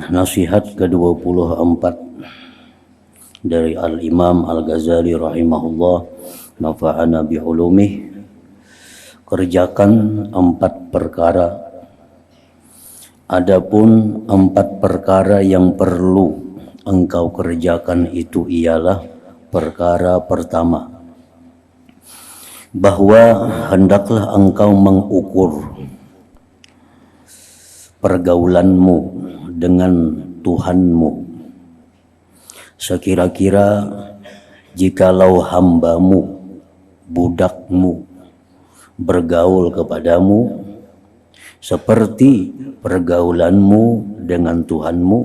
Nasihat ke-24 dari Al-Imam Al-Ghazali rahimahullah, nafa'ana bi'ulumih. Kerjakan 4 perkara. Adapun 4 perkara yang perlu engkau kerjakan itu ialah: perkara pertama, bahwa hendaklah engkau mengukur pergaulanmu dengan Tuhanmu. Sekira-kira jikalau hambamu, budakmu bergaul kepadamu seperti pergaulanmu dengan Tuhanmu,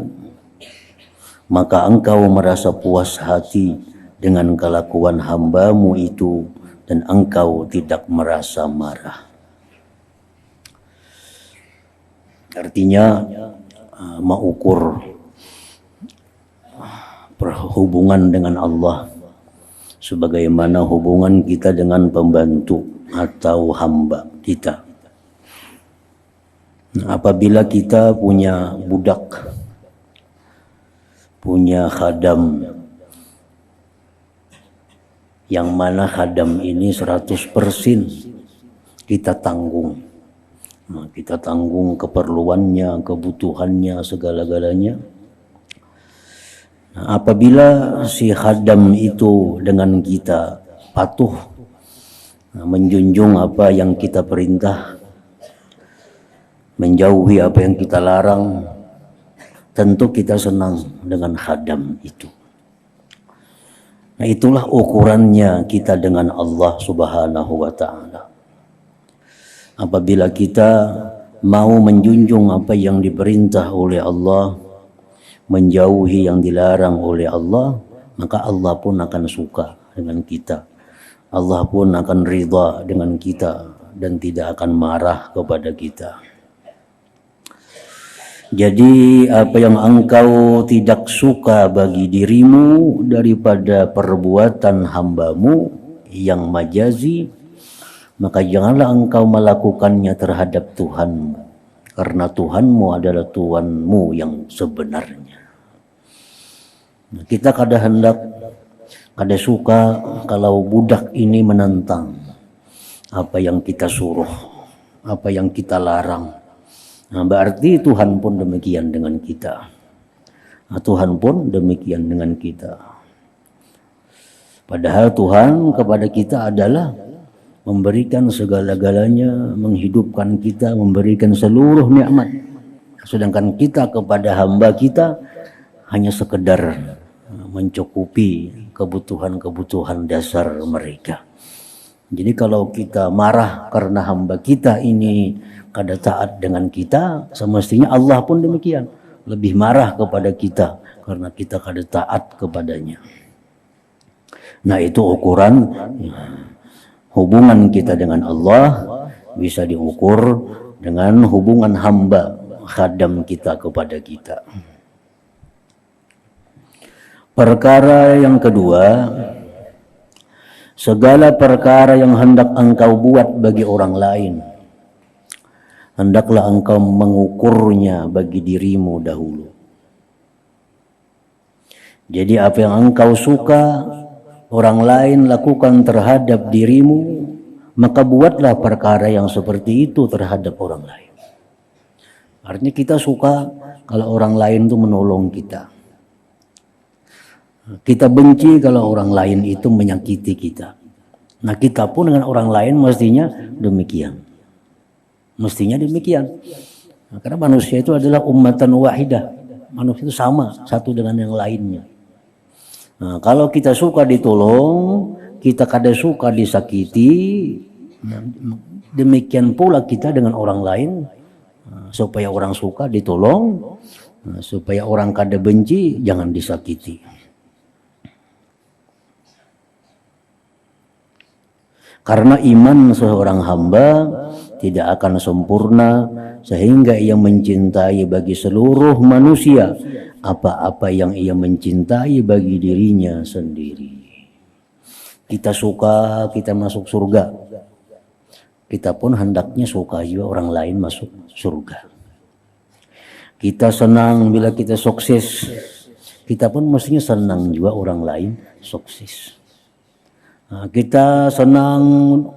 maka engkau merasa puas hati dengan kelakuan hambamu itu dan engkau tidak merasa marah. Artinya mengukur perhubungan dengan Allah sebagaimana hubungan kita dengan pembantu atau hamba kita. Apabila kita punya budak, punya khadam, yang mana khadam ini 100% kita tanggung. Kita tanggung keperluannya, kebutuhannya, segala-galanya. Apabila si khadam itu dengan kita patuh, menjunjung apa yang kita perintah, menjauhi apa yang kita larang, tentu kita senang dengan khadam itu. Nah, itulah ukurannya kita dengan Allah Subhanahu wa ta'ala. Apabila kita mau menjunjung apa yang diperintah oleh Allah, menjauhi yang dilarang oleh Allah, maka Allah pun akan suka dengan kita. Allah pun akan ridha dengan kita dan tidak akan marah kepada kita. Jadi apa yang engkau tidak suka bagi dirimu daripada perbuatan hambamu yang majazi, maka janganlah engkau melakukannya terhadap Tuhanmu, karena Tuhanmu adalah Tuhanmu yang sebenarnya. Nah, kita kada suka kalau budak ini menentang apa yang kita suruh, apa yang kita larang. Nah, berarti Tuhan pun demikian dengan kita. Nah, Tuhan pun demikian dengan kita. Padahal Tuhan kepada kita adalah memberikan segala-galanya, menghidupkan kita, memberikan seluruh nikmat. Sedangkan kita kepada hamba kita hanya sekedar mencukupi kebutuhan-kebutuhan dasar mereka. Jadi kalau kita marah karena hamba kita ini kada taat dengan kita, semestinya Allah pun demikian, lebih marah kepada kita karena kita kada taat kepadanya. Nah, itu ukuran hubungan kita dengan Allah bisa diukur dengan hubungan hamba khadam kita kepada kita. Perkara yang kedua, segala perkara yang hendak engkau buat bagi orang lain, hendaklah engkau mengukurnya bagi dirimu dahulu. Jadi apa yang engkau suka orang lain lakukan terhadap dirimu, maka buatlah perkara yang seperti itu terhadap orang lain. Artinya kita suka kalau orang lain itu menolong kita. Kita benci kalau orang lain itu menyakiti kita. Nah, kita pun dengan orang lain mestinya demikian. Mestinya demikian. Nah, karena manusia itu adalah ummatan wahidah. Manusia itu sama satu dengan yang lainnya. Nah, kalau kita suka ditolong, kita kada suka disakiti, demikian pula kita dengan orang lain. Supaya orang suka ditolong, supaya orang kada benci, jangan disakiti. Karena iman seorang hamba tidak akan sempurna sehingga ia mencintai bagi seluruh manusia apa-apa yang ia mencintai bagi dirinya sendiri. Kita suka kita masuk surga, kita pun hendaknya suka juga orang lain masuk surga. Kita senang bila kita sukses, kita pun mestinya senang juga orang lain sukses. Nah, kita senang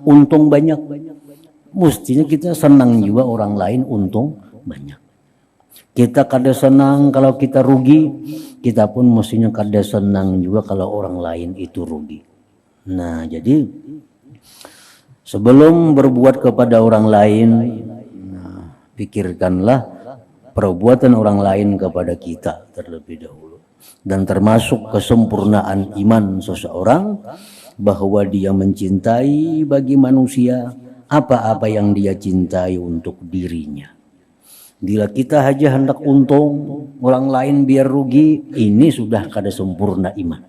untung banyak, mestinya kita senang juga orang lain untung banyak. Kita kada senang kalau kita rugi, kita pun mestinya kada senang juga kalau orang lain itu rugi. Nah, jadi sebelum berbuat kepada orang lain, pikirkanlah perbuatan orang lain kepada kita terlebih dahulu. Dan termasuk kesempurnaan iman seseorang bahwa dia mencintai bagi manusia apa-apa yang dia cintai untuk dirinya. Bila kita aja hendak untung, orang lain biar rugi, ini sudah kada sempurna iman.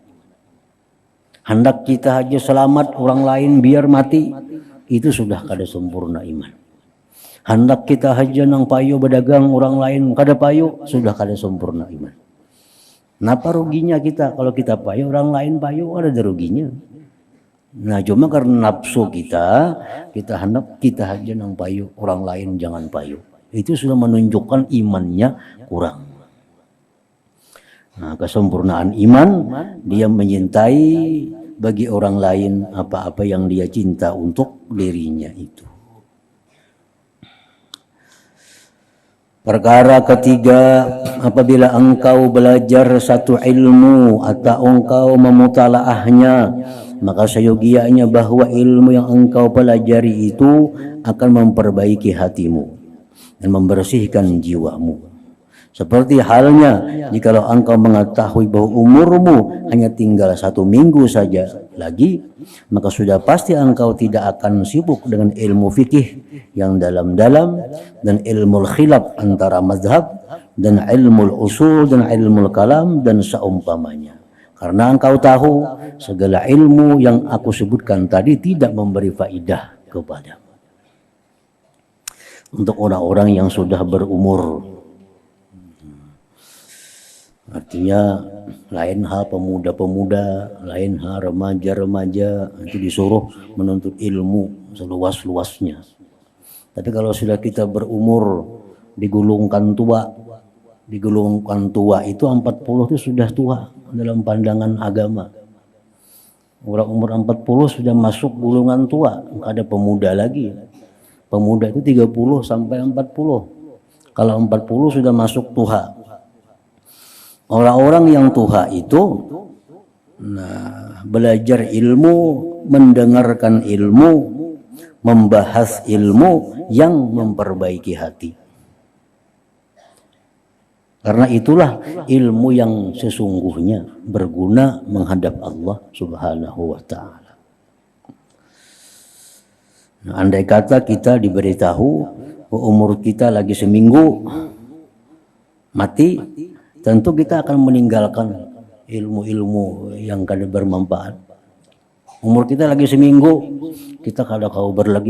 Hendak kita aja selamat, orang lain biar mati, itu sudah kada sempurna iman. Hendak kita aja nang payu berdagang, orang lain kada payu, sudah kada sempurna iman. Napa ruginya kita kalau kita payu, orang lain payu, ada ruginya. Nah, cuma karena nafsu kita hendak kita aja nang payu, orang lain jangan payu. Itu sudah menunjukkan imannya kurang. Nah, kesempurnaan iman, dia menyintai bagi orang lain apa-apa yang dia cinta untuk dirinya itu. Perkara ketiga, apabila engkau belajar satu ilmu atau engkau memutalaahnya, maka seyogianya bahwa ilmu yang engkau pelajari itu akan memperbaiki hatimu dan membersihkan jiwamu. Seperti halnya jikalau engkau mengetahui bahwa umurmu hanya tinggal 1 minggu saja lagi, maka sudah pasti engkau tidak akan sibuk dengan ilmu fikih yang dalam-dalam dan ilmu khilaf antara mazhab dan ilmu usul dan ilmu kalam dan seumpamanya. Karena engkau tahu segala ilmu yang aku sebutkan tadi tidak memberi faidah kepadamu. Untuk orang-orang yang sudah berumur, artinya lain hal pemuda-pemuda, lain hal remaja-remaja, itu disuruh menuntut ilmu seluas-luasnya. Tapi kalau sudah kita berumur, digulungkan tua itu 40 itu sudah tua dalam pandangan agama. Orang umur 40 sudah masuk gulungan tua, nggak ada pemuda lagi. Pemuda itu 30 sampai 40. Kalau 40 sudah masuk tua. Orang-orang yang tua itu belajar ilmu, mendengarkan ilmu, membahas ilmu yang memperbaiki hati. Karena itulah ilmu yang sesungguhnya berguna menghadap Allah Subhanahu wa ta'ala. Nah, andai kata kita diberitahu umur kita lagi seminggu mati, tentu kita akan meninggalkan ilmu-ilmu yang kada bermanfaat. Umur kita lagi seminggu, kita kada kabar lagi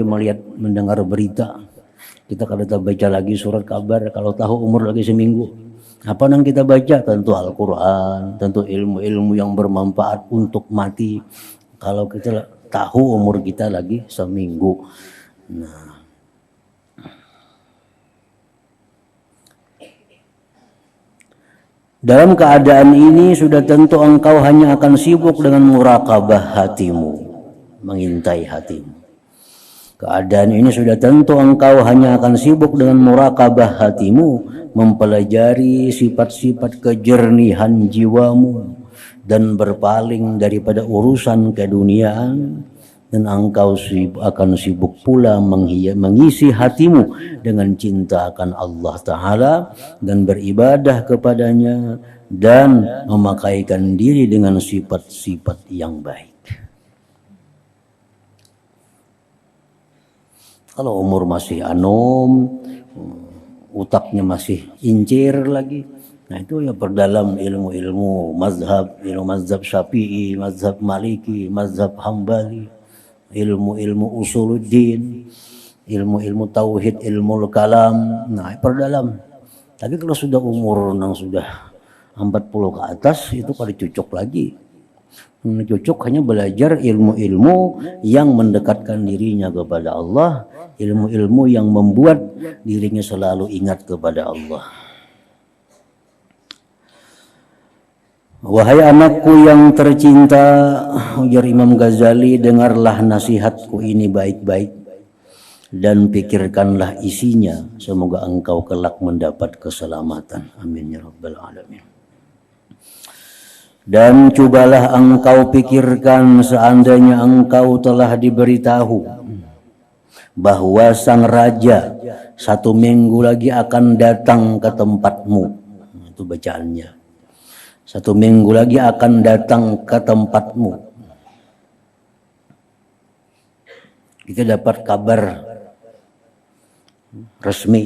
mendengar berita. Kita kada baca lagi surat kabar kalau tahu umur lagi seminggu. Apa yang kita baca? Tentu Al-Quran, tentu ilmu-ilmu yang bermanfaat untuk mati. Kalau kita tahu umur kita lagi seminggu. Nah, dalam keadaan ini sudah tentu engkau hanya akan sibuk dengan muraqabah hatimu, mengintai hatimu. Keadaan ini sudah tentu engkau hanya akan sibuk dengan muraqabah hatimu, mempelajari sifat-sifat kejernihan jiwamu dan berpaling daripada urusan keduniaan, dan engkau akan sibuk pula mengisi hatimu dengan cinta akan Allah Ta'ala dan beribadah kepadanya dan memakaikan diri dengan sifat-sifat yang baik. Kalau umur masih anom, utaknya masih incir lagi, nah itu ya perdalam ilmu-ilmu mazhab, ilmu mazhab Syafi'i, mazhab Maliki, mazhab Hambali, ilmu-ilmu usuluddin, ilmu-ilmu tauhid, ilmu kalam, nah perdalam. Tapi kalau sudah umur sudah 40 ke atas, itu pada cocok lagi. Cocok hanya belajar ilmu-ilmu yang mendekatkan dirinya kepada Allah, ilmu-ilmu yang membuat dirinya selalu ingat kepada Allah. Wahai anakku yang tercinta, ujar Imam Ghazali, dengarlah nasihatku ini baik-baik dan pikirkanlah isinya, semoga engkau kelak mendapat keselamatan. Amin ya rabbal alamin. Dan cobalah engkau pikirkan seandainya engkau telah diberitahu bahwa sang raja 1 minggu lagi akan datang ke tempatmu. Itu bacaannya. 1 minggu lagi akan datang ke tempatmu. Kita dapat kabar resmi.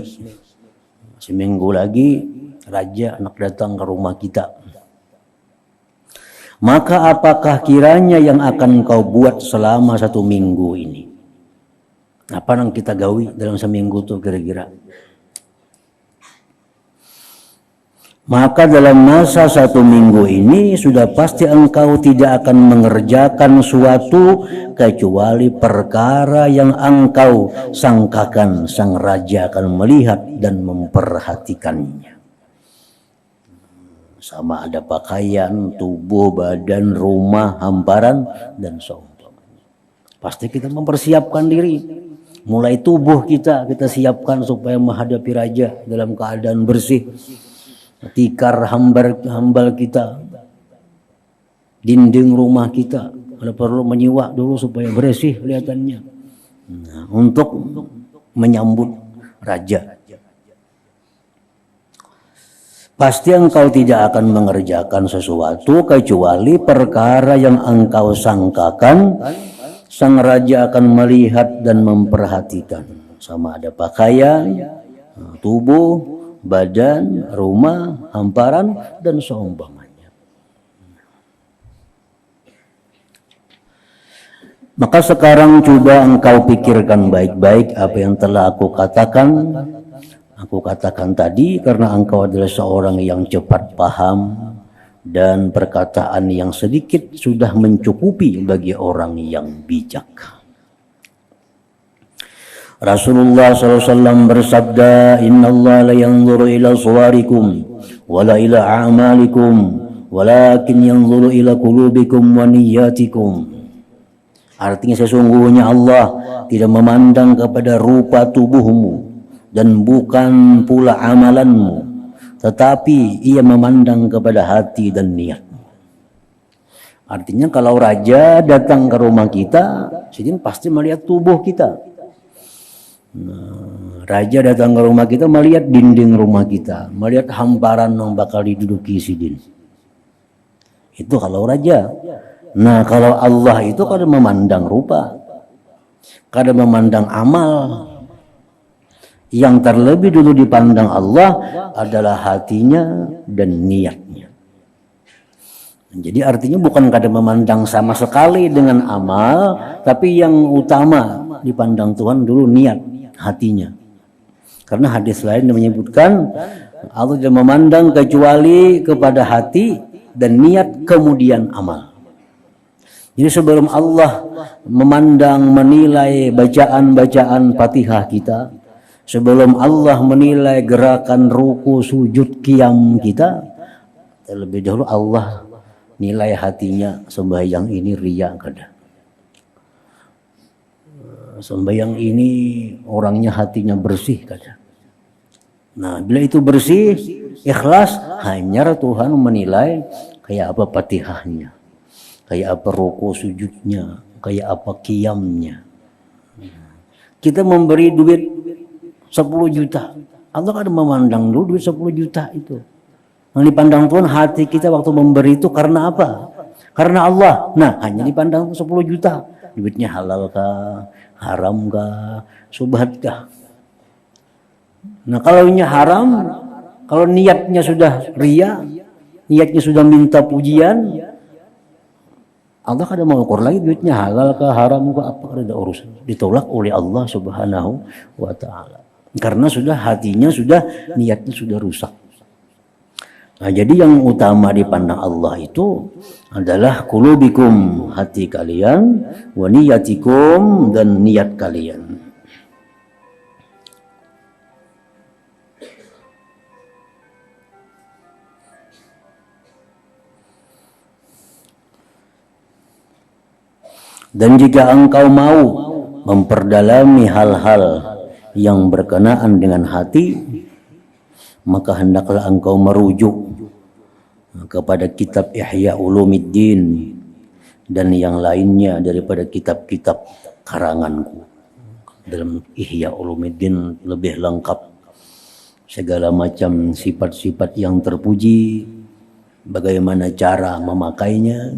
Seminggu lagi raja anak datang ke rumah kita. Maka apakah kiranya yang akan kau buat selama 1 minggu ini? Apa yang kita gawi dalam seminggu itu kira-kira? Maka dalam masa 1 minggu ini sudah pasti engkau tidak akan mengerjakan suatu kecuali perkara yang engkau sangkakan sang raja akan melihat dan memperhatikannya. Sama ada pakaian, tubuh, badan, rumah, hamparan, dan seumpamanya. Pasti kita mempersiapkan diri. Mulai tubuh kita siapkan supaya menghadapi raja dalam keadaan bersih. Tikar hambal kita, dinding rumah kita, kalau perlu menyiwak dulu supaya bersih kelihatannya. Nah, untuk menyambut raja. Pasti engkau tidak akan mengerjakan sesuatu kecuali perkara yang engkau sangkakan sang raja akan melihat dan memperhatikan. Sama ada pakaian, tubuh, badan, rumah, hamparan, dan seumpamanya. Maka sekarang coba engkau pikirkan baik-baik apa yang telah aku katakan. Aku katakan tadi karena engkau adalah seorang yang cepat paham dan perkataan yang sedikit sudah mencukupi bagi orang yang bijak. Rasulullah SAW bersabda, Inna Allah la yanzuru ila suwarikum wala ila a'malikum walakin yanzuru ila qulubikum wa niyyatikum. Artinya sesungguhnya Allah tidak memandang kepada rupa tubuhmu dan bukan pula amalanmu, tetapi ia memandang kepada hati dan niatmu. Artinya kalau raja datang ke rumah kita, sidin pasti melihat tubuh kita. Nah, raja datang ke rumah kita melihat dinding rumah kita, melihat hamparan yang bakal diduduki sidin. Itu kalau raja. Nah, kalau Allah itu kadang memandang rupa, kadang memandang amal. Yang terlebih dulu dipandang Allah adalah hatinya dan niatnya. Jadi artinya bukan kadang memandang sama sekali dengan amal, tapi yang utama dipandang Tuhan dulu niat, hatinya. Karena hadis lain menyebutkan Allah tidak memandang kecuali kepada hati dan niat kemudian amal. Jadi sebelum Allah memandang, menilai bacaan-bacaan Fatihah kita, sebelum Allah menilai gerakan ruku, sujud, qiyam kita, terlebih dahulu Allah nilai hatinya, sembahyang ini riya kada. Sembahyang ini orangnya hatinya bersih kada. Nah, bila itu bersih, ikhlas, hanya Tuhan menilai kayak apa Fatihahnya, kayak apa ruku sujudnya, kayak apa qiyamnya. Kita memberi duit 10 juta. Allah kan memandang dulu duit 10 juta itu. Yang dipandang Tuhan hati kita waktu memberi itu karena apa? Karena Allah. Nah, hanya dipandang 10 juta. Duitnya halal kah? Haram kah? Subhat kah? Nah, kalau ini haram, kalau niatnya sudah riya, niatnya sudah minta pujian, Allah kada mau ukur lagi duitnya halal kah, haram kah, apa kada ada urusan. Ditolak oleh Allah Subhanahu wa taala. Karena sudah hatinya sudah, niatnya sudah rusak. Nah, jadi yang utama dipandang Allah itu adalah qulubikum, hati kalian, wa niyatikum, dan niat kalian. Dan jika engkau mau memperdalami hal-hal yang berkenaan dengan hati, maka hendaklah engkau merujuk kepada kitab Ihya Ulumuddin dan yang lainnya daripada kitab-kitab karanganku. Dalam Ihya Ulumuddin lebih lengkap segala macam sifat-sifat yang terpuji, bagaimana cara memakainya.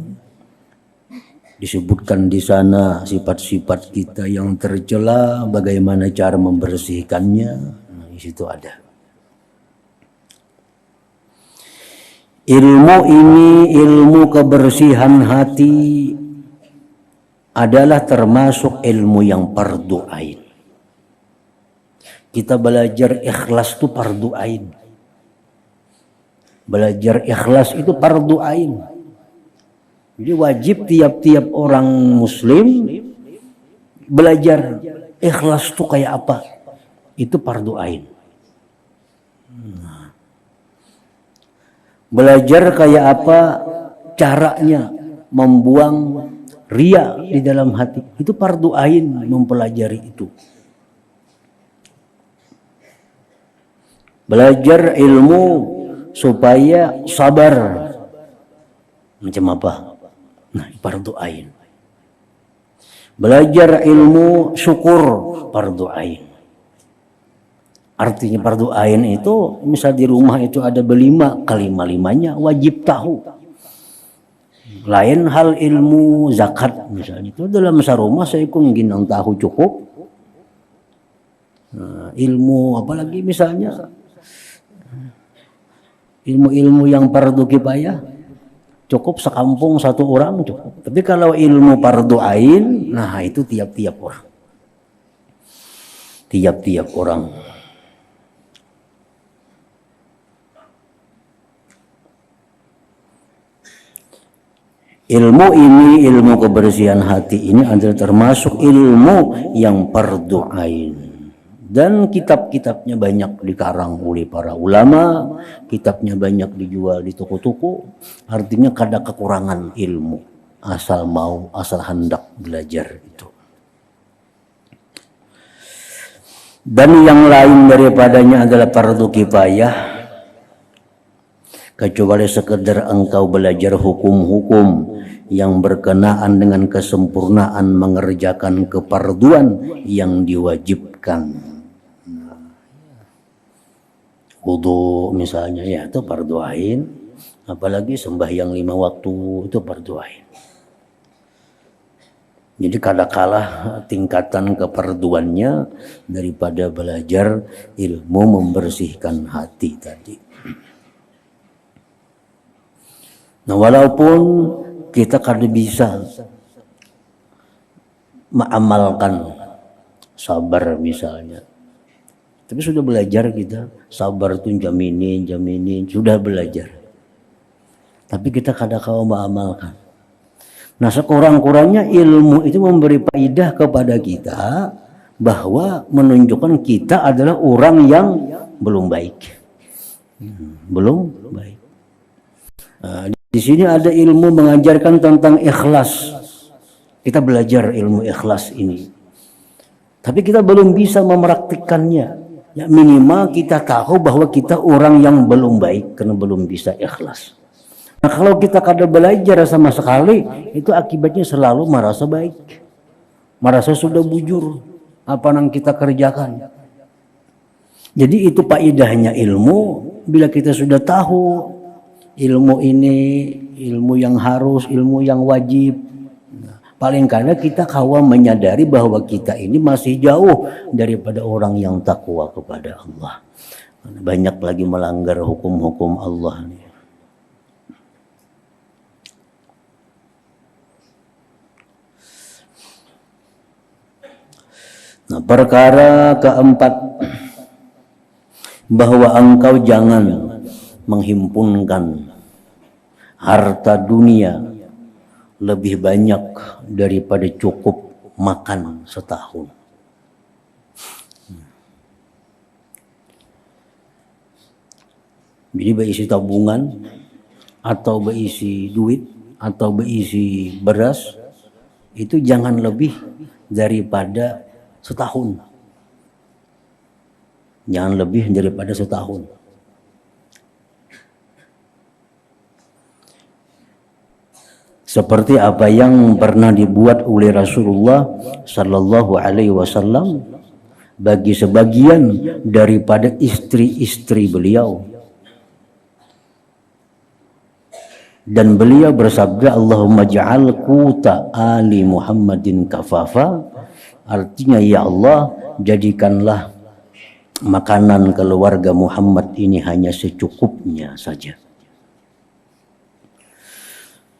Disebutkan di sana sifat-sifat kita yang tercela, bagaimana cara membersihkannya. Nah, di situ ada. Ilmu ini, ilmu kebersihan hati adalah termasuk ilmu yang fardu ain. Kita belajar ikhlas itu fardu ain. Belajar ikhlas itu fardu ain. Jadi wajib tiap-tiap orang muslim belajar ikhlas itu kayak apa. Itu fardu ain. Belajar kayak apa caranya membuang ria di dalam hati. Itu fardu ain mempelajari itu. Belajar ilmu supaya sabar. Macam apa? Nah, fardu ain. Belajar ilmu syukur, fardu ain. Artinya fardu ain itu, misal di rumah itu ada berlima, kelima-limanya wajib tahu. Lain hal ilmu zakat misalnya, itu dalam sarumah saya ginang tahu cukup. Nah, ilmu apalagi misalnya ilmu-ilmu yang fardu kifayah, cukup sekampung satu orang cukup. Tapi kalau ilmu fardu ain, nah itu tiap-tiap orang. Tiap-tiap orang. Ilmu ini, ilmu kebersihan hati ini adalah termasuk ilmu yang fardu ain. Dan kitab-kitabnya banyak dikarang oleh para ulama, kitabnya banyak dijual di toko-toko. Artinya kada kekurangan ilmu, asal mau, asal hendak belajar itu. Dan yang lain daripadanya adalah fardu kifayah. Kecuali sekedar engkau belajar hukum-hukum yang berkenaan dengan kesempurnaan mengerjakan kefarduan yang diwajibkan. Wudu misalnya, ya itu fardu ain. Apalagi sembahyang 5 waktu itu fardu ain. Jadi kalah tingkatan kefarduannya daripada belajar ilmu membersihkan hati tadi. Nah, walaupun kita kada bisa mengamalkan sabar misalnya, tapi sudah belajar kita sabar itu jaminin sudah belajar, tapi kita kada kau mengamalkan. Nah, sekurang-kurangnya ilmu itu memberi faedah kepada kita bahwa menunjukkan kita adalah orang yang belum baik, belum baik. Nah, di sini ada ilmu mengajarkan tentang ikhlas. Kita belajar ilmu ikhlas ini. Tapi kita belum bisa mempraktikkannya. Ya, minimal kita tahu bahwa kita orang yang belum baik karena belum bisa ikhlas. Nah, kalau kita kada belajar sama sekali, itu akibatnya selalu merasa baik. Merasa sudah bujur apa yang kita kerjakan. Jadi itu faedahnya ilmu. Bila kita sudah tahu ilmu ini, ilmu yang harus, ilmu yang wajib. Paling kada kita kawa menyadari bahwa kita ini masih jauh daripada orang yang takwa kepada Allah. Banyak lagi melanggar hukum-hukum Allah. Nah, perkara keempat, bahwa engkau jangan menghimpunkan harta dunia lebih banyak daripada cukup makan setahun. Jadi berisi tabungan atau berisi duit atau berisi beras itu jangan lebih daripada setahun. Jangan lebih daripada setahun. Seperti apa yang pernah dibuat oleh Rasulullah Sallallahu Alaihi Wasallam bagi sebagian daripada istri-istri beliau. Dan beliau bersabda, Allahumma ja'al quta ali Muhammadin kafafa. Artinya, ya Allah, jadikanlah makanan keluarga Muhammad ini hanya secukupnya saja.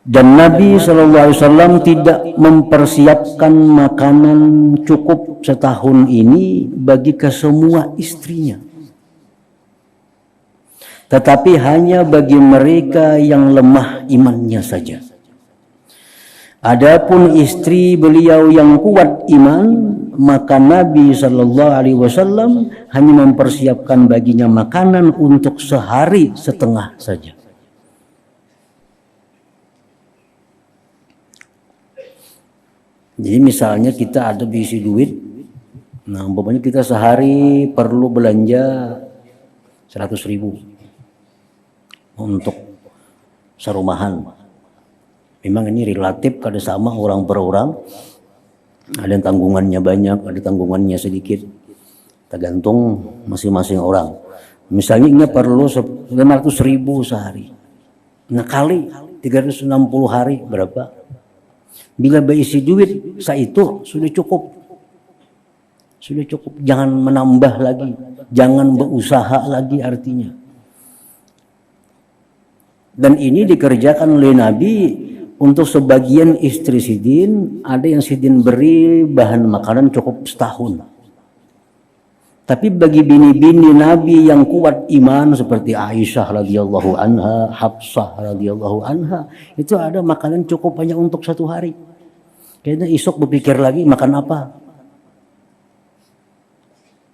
Dan Nabi SAW tidak mempersiapkan makanan cukup setahun ini bagi kesemua istrinya, tetapi hanya bagi mereka yang lemah imannya saja. Adapun istri beliau yang kuat iman, maka Nabi SAW hanya mempersiapkan baginya makanan untuk sehari setengah saja. Jadi misalnya kita ada diisi duit, nah umpamanya kita sehari perlu belanja 100.000 untuk serumahan. Memang ini relatif kada sama orang per orang. Ada yang tanggungannya banyak, ada tanggungannya sedikit. Tergantung masing-masing orang. Misalnya ini perlu 500.000 sehari. Nah kali 360 hari berapa? Bila berisi duit itu sudah cukup. Sudah cukup. Jangan menambah lagi. Jangan berusaha lagi artinya. Dan ini dikerjakan oleh Nabi untuk sebagian istri Sidin. Ada yang Sidin beri bahan makanan cukup setahun. Tapi bagi bini-bini Nabi yang kuat iman seperti Aisyah radhiyallahu anha, Hafsah radhiyallahu anha, itu ada makanan cukup hanya untuk 1 hari. Kayaknya esok berpikir lagi makan apa.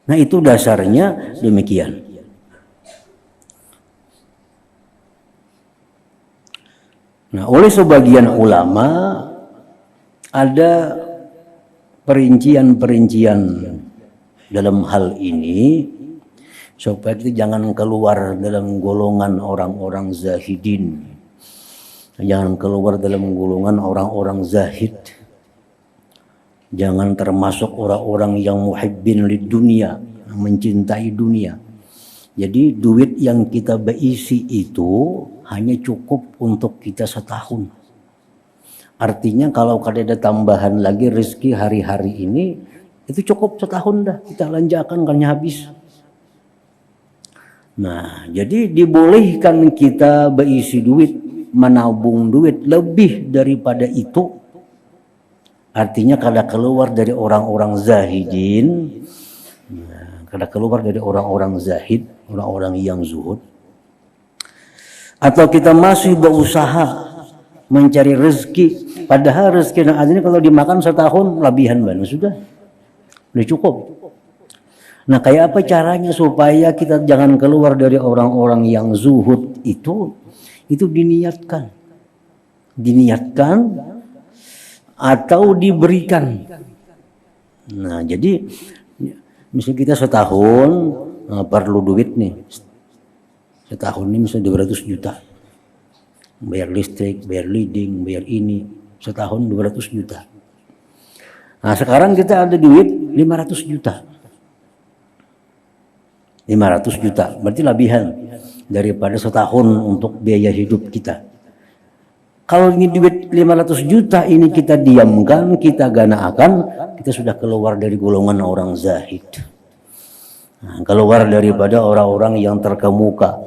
Nah itu dasarnya demikian. Nah oleh sebagian ulama ada perincian-perincian dalam hal ini supaya kita jangan keluar dalam golongan orang-orang zahidin, jangan keluar dalam golongan orang-orang zahid, jangan termasuk orang-orang yang muhibbin lid dunia, mencintai dunia. Jadi duit yang kita berisi itu hanya cukup untuk kita setahun. Artinya kalau ada tambahan lagi rezeki hari-hari ini, itu cukup setahun dah kita lanjakan kan habis. Nah, jadi dibolehkan kita berisi duit, menabung duit lebih daripada itu. Artinya kada keluar dari orang-orang zahidin, kada keluar dari orang-orang zahid, orang-orang yang zuhud. Atau kita masih berusaha mencari rezeki, padahal rezeki yang ada ini kalau dimakan setahun lebihan banget sudah cukup. Nah kayak apa caranya supaya kita jangan keluar dari orang-orang yang zuhud itu diniatkan atau diberikan. Nah jadi misalnya kita setahun perlu duit nih, setahun ini misalnya 200 juta, bayar listrik, bayar leading, bayar ini, setahun 200 juta. Nah sekarang kita ada duit 500 juta. 500 juta berarti lebihan daripada setahun untuk biaya hidup kita. Kalau ini duit 500 juta ini kita diamkan, kita ganakan, kita sudah keluar dari golongan orang zahid. Nah, keluar daripada orang-orang yang terkemuka.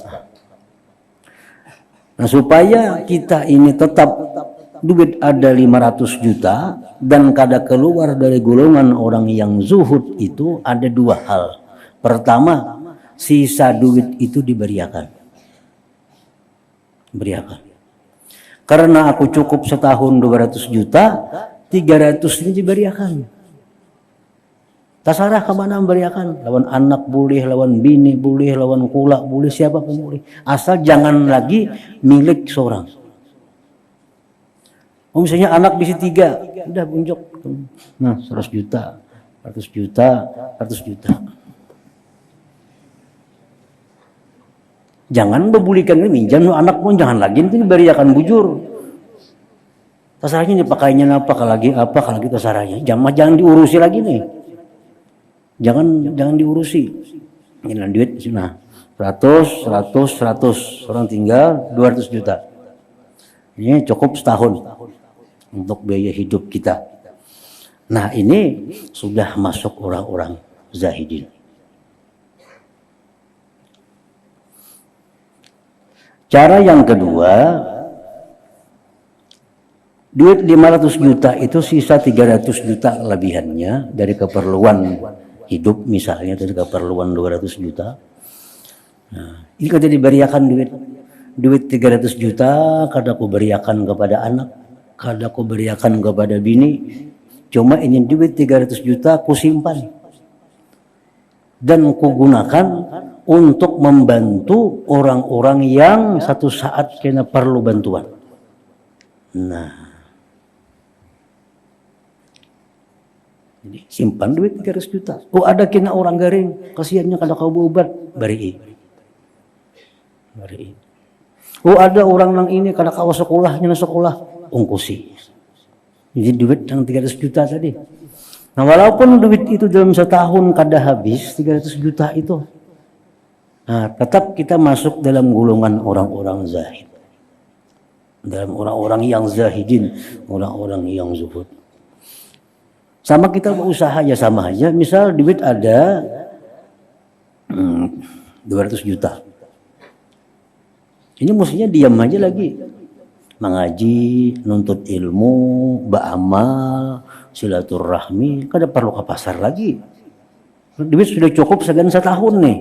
Nah supaya kita ini tetap duit ada 500 juta dan kada keluar dari golongan orang yang zuhud itu ada 2 hal. Pertama, sisa duit itu diberiakan. Karena aku cukup setahun 200 juta, 300 ini diberiakan. Terserah kemana memberiakan. Lawan anak boleh, lawan bini boleh, lawan kula boleh, siapa pun boleh. Asal jangan lagi milik seorang. Oh misalnya anak bisa 3, udah bunjok. Nah 100 juta, 100 juta, 100 juta. Jangan bebulikan ini minjam anak pun jangan lagi nanti beriakan bujur. Tasaranya dipakainya apa kalau lagi tasaranya. Jangan diurusi lagi nih. Jangan diurusi. Ini duit nah 100 orang tinggal 200 juta. Ini cukup setahun untuk biaya hidup kita. Nah ini sudah masuk orang-orang zahidin. Cara yang kedua, duit 500 juta itu sisa 300 juta lebihannya dari keperluan hidup misalnya, dari keperluan 200 juta. Nah, ini kada diberiakan duit 300 juta kada ku beriakan kepada anak, kada ku beriakan kepada bini. Cuma ini duit 300 juta ku simpan dan ku gunakan untuk membantu orang-orang yang satu saat kena perlu bantuan. Nah, jadi simpan duit 300 juta. Oh ada kena orang garing, kasihannya kada kau berobat, bari. Oh ada orang nang ini kada kau sekolahnya na sekolah, ungkusi. Jadi duit yang 300 juta tadi. Nah walaupun duit itu dalam setahun kada habis 300 juta itu, nah, tetap kita masuk dalam golongan orang-orang zahid. Dalam orang-orang yang zahidin, orang-orang yang zuhud. Sama kita berusaha ya sama aja. Misal duit ada 200 juta. Ini mestinya diam aja lagi. Mengaji, nuntut ilmu, beramal, silaturahmi, kada perlu ke pasar lagi. Duit sudah cukup segan setahun nih.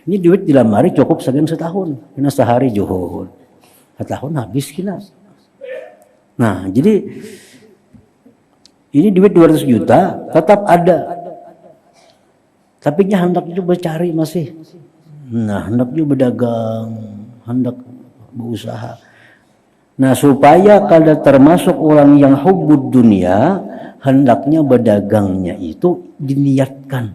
Ini duit di lemari cukup segan setahun. Kena sehari juhud. Setahun habis kena. Nah, jadi ini duit 200 juta tetap ada. Tapi hendak juga bercari masih. Nah, hendak juga berdagang, hendak berusaha. Nah, supaya kada termasuk orang yang hubbud dunia, hendaknya berdagangnya itu diniatkan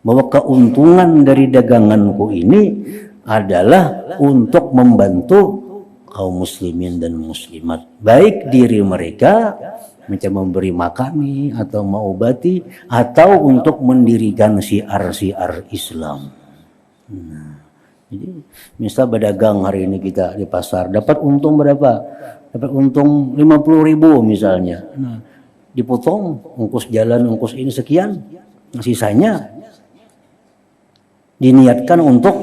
bahwa keuntungan dari daganganku ini adalah untuk membantu kaum muslimin dan muslimat, baik diri mereka macam memberi makani atau mengobati atau untuk mendirikan syiar-syiar Islam. Nah, jadi misal berdagang hari ini kita di pasar dapat untung berapa? Dapat untung 50.000 misalnya. Nah, dipotong ongkos jalan, ongkos ini sekian. Nah, sisanya diniatkan untuk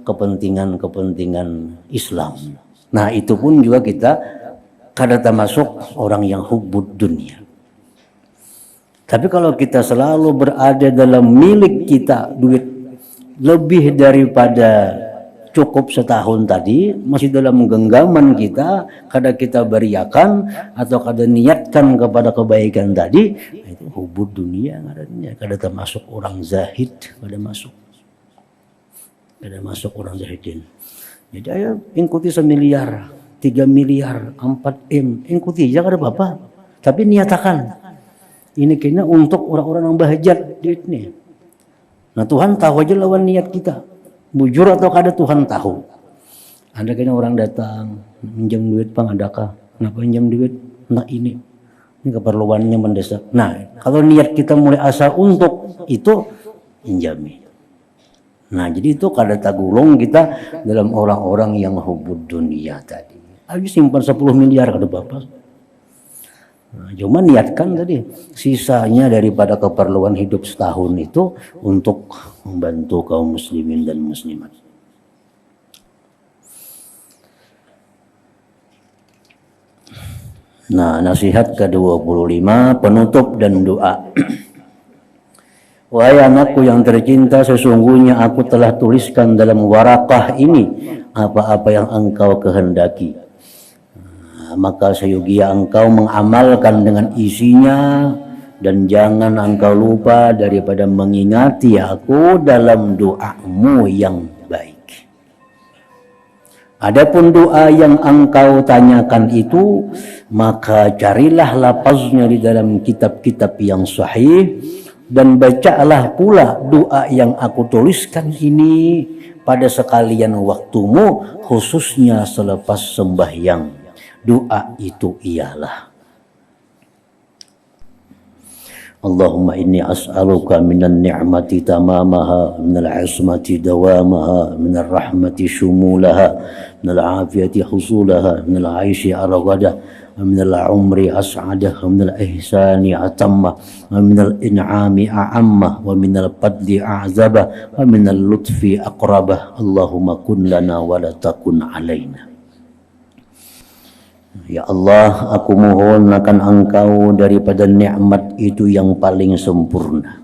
kepentingan Islam. Nah, itu pun juga kita kada termasuk orang yang hubbud dunia. Tapi kalau kita selalu berada dalam milik kita duit lebih daripada cukup setahun tadi, masih dalam genggaman kita, kada kita beriakan atau kada niatkan kepada kebaikan tadi, itu hubbud dunia ngarannya. Kada termasuk orang zahid, kada masuk orang zahidin. Jadi ayo ikuti 1 miliar, 3 miliar, 4 M, ikuti aja kada apa-apa. Tapi niatakan ini kayaknya untuk orang-orang yang bahajat duit nih. Nah Tuhan tahu aja lawan niat kita. Bujur atau kada Tuhan tahu. Ada kayaknya orang datang minjam duit, Bang, adakah? Kenapa minjam duit? Nah ini keperluannya mendesak. Nah kalau niat kita mulai asal untuk itu, pinjami. Nah jadi itu kada tagulung kita dalam orang-orang yang hubbud dunia tadi. Ayo simpan 10 miliar kada apa-apa. Nah, cuma niatkan tadi sisanya daripada keperluan hidup setahun itu untuk membantu kaum muslimin dan muslimat. Nah, nasihat ke-25, penutup dan doa. Wahai anakku yang tercinta, sesungguhnya aku telah tuliskan dalam warakah ini apa-apa yang engkau kehendaki. Maka seyogia engkau mengamalkan dengan isinya, dan jangan engkau lupa daripada mengingati aku dalam doamu yang baik. Adapun doa yang engkau tanyakan itu, maka carilah lapaznya di dalam kitab-kitab yang sahih, dan bacalah pula doa yang aku tuliskan ini pada sekalian waktumu, khususnya selepas sembahyang. Doa itu ialah: Allahumma inni as'aluka minan ni'mati tamamaha, minal ismati dawamaha, minal rahmati shumulaha, minal afiyati husulaha, minal aishi aragada, minal umri as'adah, minal ihsani atammah, minal in'ami a'ammah, wa minal padli a'zabah, wa minal lutfi aqrabah. Allahumma kun lana wa la takun alaina. Ya Allah, aku mohon akan Engkau daripada nikmat itu yang paling sempurna,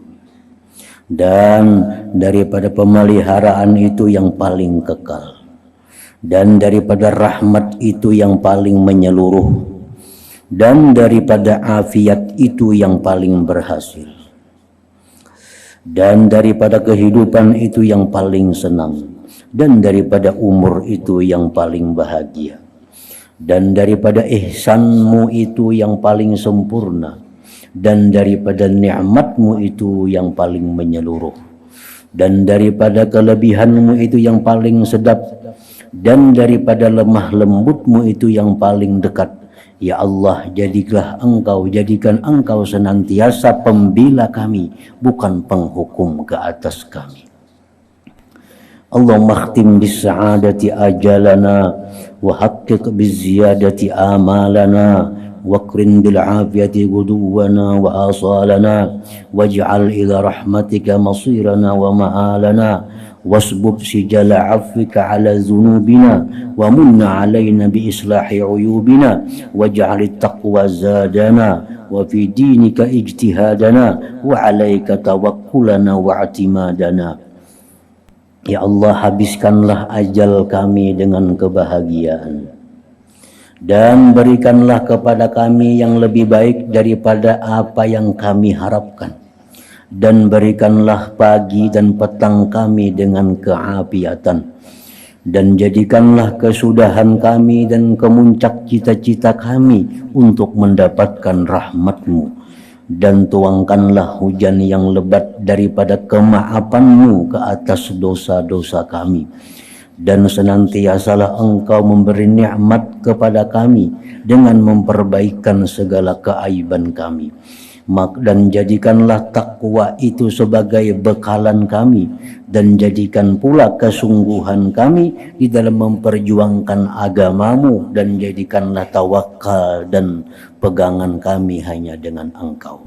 dan daripada pemeliharaan itu yang paling kekal, dan daripada rahmat itu yang paling menyeluruh, dan daripada afiat itu yang paling berhasil, dan daripada kehidupan itu yang paling senang, dan daripada umur itu yang paling bahagia, dan daripada ihsanmu itu yang paling sempurna, dan daripada nikmatmu itu yang paling menyeluruh, dan daripada kelebihanmu itu yang paling sedap, dan daripada lemah lembutmu itu yang paling dekat. Ya Allah, jadikan Engkau senantiasa pembela kami, bukan penghukum ke atas kami. Allahumma khtim bis sa'adati ajalana wa haqqiq biz ziyadati amalana waqrin bil afiyati guduwana wa asalana waj'al ila rahmatika masirana wa ma'alana wasbub sijala afwika ala dhunubina wa munna alaina bi islahi uyubina waj'al taqwa zadana wa fi dinika ijtihadana wa alaika tawakkulana wa i'timadana. Ya Allah, habiskanlah ajal kami dengan kebahagiaan, dan berikanlah kepada kami yang lebih baik daripada apa yang kami harapkan, dan berikanlah pagi dan petang kami dengan keafiatan, dan jadikanlah kesudahan kami dan kemuncak cita-cita kami untuk mendapatkan rahmat-Mu, dan tuangkanlah hujan yang lebat daripada kemaafanmu ke atas dosa-dosa kami, dan senantiasalah Engkau memberi nikmat kepada kami dengan memperbaikan segala keaiban kami, dan jadikanlah takwa itu sebagai bekalan kami, dan jadikan pula kesungguhan kami di dalam memperjuangkan agamamu, dan jadikanlah tawakal dan pegangan kami hanya dengan Engkau.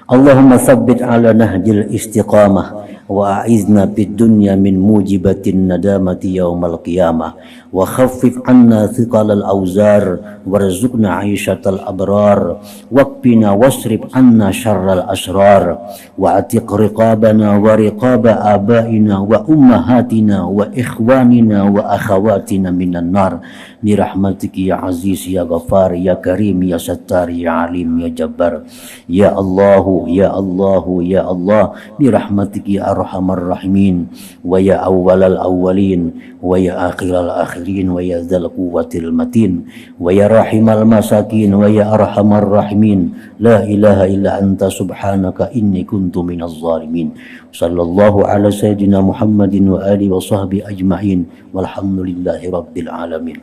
Allahumma tsabbit ala nahjil istiqamah wa a'izna fid dunya min mujibatin nadamati yaumal qiyamah wa khaffif anna thiqalal auzar warzuqna 'aishatal abrar waqfina wasrif anna syarral asrar wa atiq riqabana wa riqaba abaina wa ummahatina wa ikhwanina wa akhawatina minan nar bi rahmatiki ya aziz ya ghafar ya karim ya sattar ya alim ya jabbar. Ya Allah, ya Allah, ya Allah, bi rahmatiki ya arhamar rahimin wa ya awwalal awwalin wa ya akhiral akhirin wa ya dzal quwwatil matin wa ya rahimal masakin wa ya arhamar rahimin. La ilaha illa anta subhanaka inni kuntu minaz zalimin. Sallallahu ala sayyidina Muhammadin wa alihi wa sahbihi ajma'in walhamdulillahi rabbil alamin.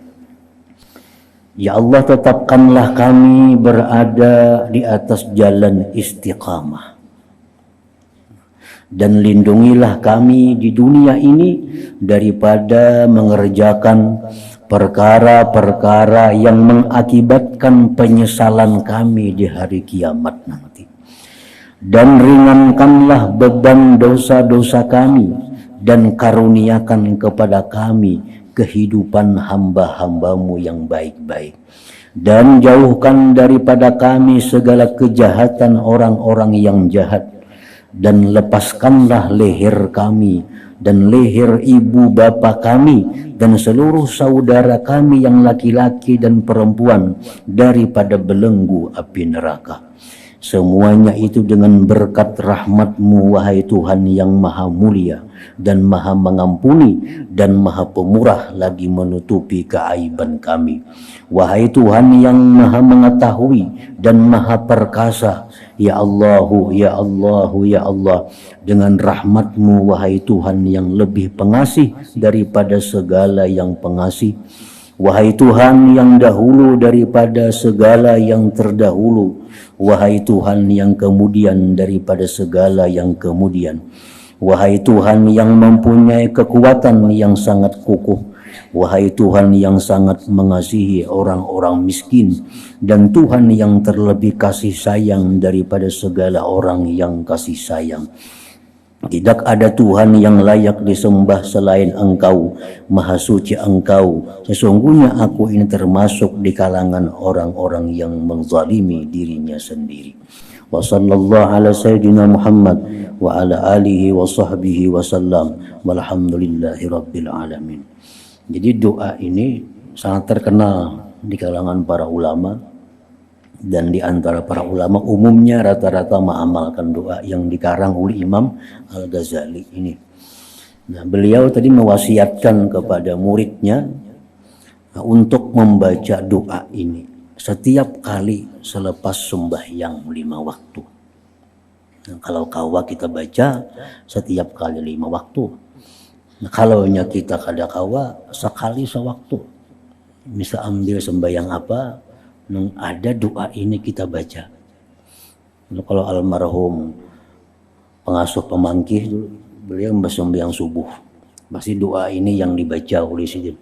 Ya Allah, tetapkanlah kami berada di atas jalan istiqamah, dan lindungilah kami di dunia ini daripada mengerjakan perkara-perkara yang mengakibatkan penyesalan kami di hari kiamat nanti, dan ringankanlah beban dosa-dosa kami, dan karuniakan kepada kami kehidupan hamba-hambamu yang baik-baik, dan jauhkan daripada kami segala kejahatan orang-orang yang jahat, dan lepaskanlah leher kami dan leher ibu bapa kami dan seluruh saudara kami yang laki-laki dan perempuan daripada belenggu api neraka. Semuanya itu dengan berkat rahmat-Mu, wahai Tuhan yang maha mulia dan maha mengampuni dan maha pemurah lagi menutupi keaiban kami. Wahai Tuhan yang maha mengetahui dan maha perkasa, ya Allahu, ya Allahu, ya Allah, dengan rahmat-Mu, wahai Tuhan yang lebih pengasih daripada segala yang pengasih. Wahai Tuhan yang dahulu daripada segala yang terdahulu, wahai Tuhan yang kemudian daripada segala yang kemudian, wahai Tuhan yang mempunyai kekuatan yang sangat kukuh, wahai Tuhan yang sangat mengasihi orang-orang miskin, dan Tuhan yang terlebih kasih sayang daripada segala orang yang kasih sayang. Tidak ada Tuhan yang layak disembah selain Engkau, Maha Suci Engkau. Sesungguhnya aku ini termasuk di kalangan orang-orang yang menzalimi dirinya sendiri. Wa sallallahu ala sayyidina Muhammad wa ala alihi wa sahbihi wa sallam. Walhamdulillahi rabbil alamin. Jadi doa ini sangat terkenal di kalangan para ulama. Dan di antara para ulama umumnya rata-rata mengamalkan doa yang dikarang oleh Imam Al-Ghazali ini. Nah, beliau tadi mewasiatkan kepada muridnya untuk membaca doa ini setiap kali selepas sembahyang 5 waktu. Nah, kalau kawa kita baca setiap kali 5 waktu. Nah, kalau kita kada kawa sekali sewaktu. Bisa ambil sembahyang apa, ada doa ini kita baca. Kalau almarhum pengasuh pemangkih dulu, beliau sembahyang subuh, pasti doa ini yang dibaca oleh sidin.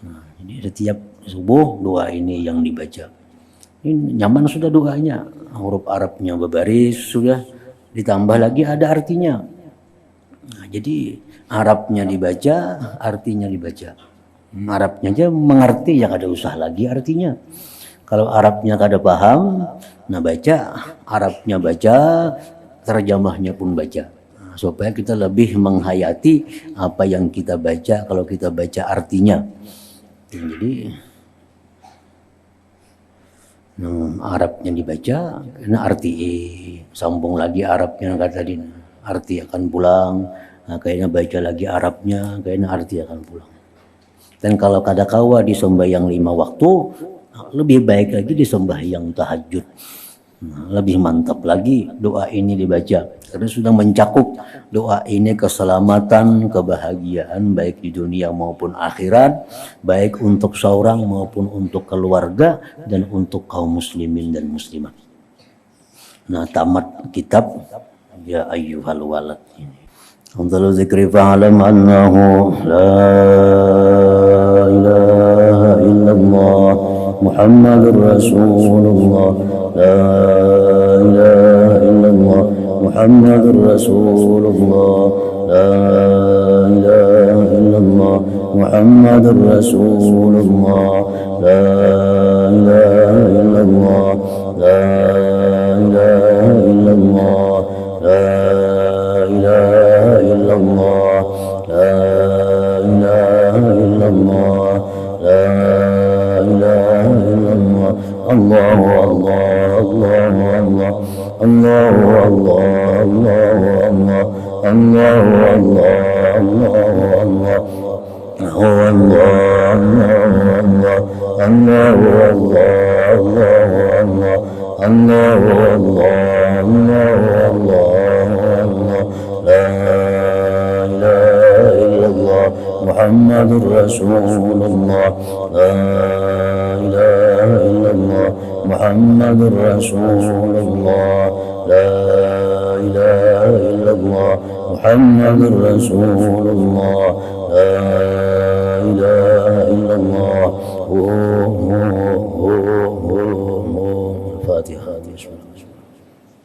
Nah, jadi setiap subuh doa ini yang dibaca. Ini nyaman sudah doanya, huruf Arabnya berbaris sudah, ditambah lagi ada artinya. Nah, jadi Arabnya dibaca, artinya dibaca. Arabnya aja mengerti, ya ada usah lagi artinya. Kalau Arabnya kada paham, nah baca, Arabnya baca, terjemahnya pun baca. Nah, supaya kita lebih menghayati apa yang kita baca kalau kita baca artinya. Jadi Arabnya dibaca, karena arti sambung lagi Arabnya kata tadi, arti akan pulang. Nah, kayaknya baca lagi Arabnya, kayaknya arti akan pulang. Dan kalau kada kawa di sembahyang 5 waktu, lebih baik lagi di sembahyang tahajud. Nah, lebih mantap lagi doa ini dibaca karena sudah mencakup doa ini keselamatan, kebahagiaan baik di dunia maupun akhirat, baik untuk seorang maupun untuk keluarga dan untuk kaum muslimin dan muslimat. Nah, tamat kitab ya ayyuhal walad ini. Afdalu dzikri fa'lam annahu la ilaha illallah Muhammadur Rasulullah, la ilaha illallah Muhammadur Rasulullah, la ilaha illallah Muhammadur Rasulullah, la ilaha illallah, la ilaha illallah, la ilaha illallah, la ilaha illallah, la ilaha illallah. Allahu Allah, Allahu Allah, Allahu Allah, Allahu Allah, Allahu Allah, Allahu Allah, Allahu Allah, la ilaha illallah Muhammadur Rasulullah, la ilaha illallah Muhammadur Rasulullah, la ilaha illallah Muhammadur Rasulullah, la ilaha illallah. Fatihah.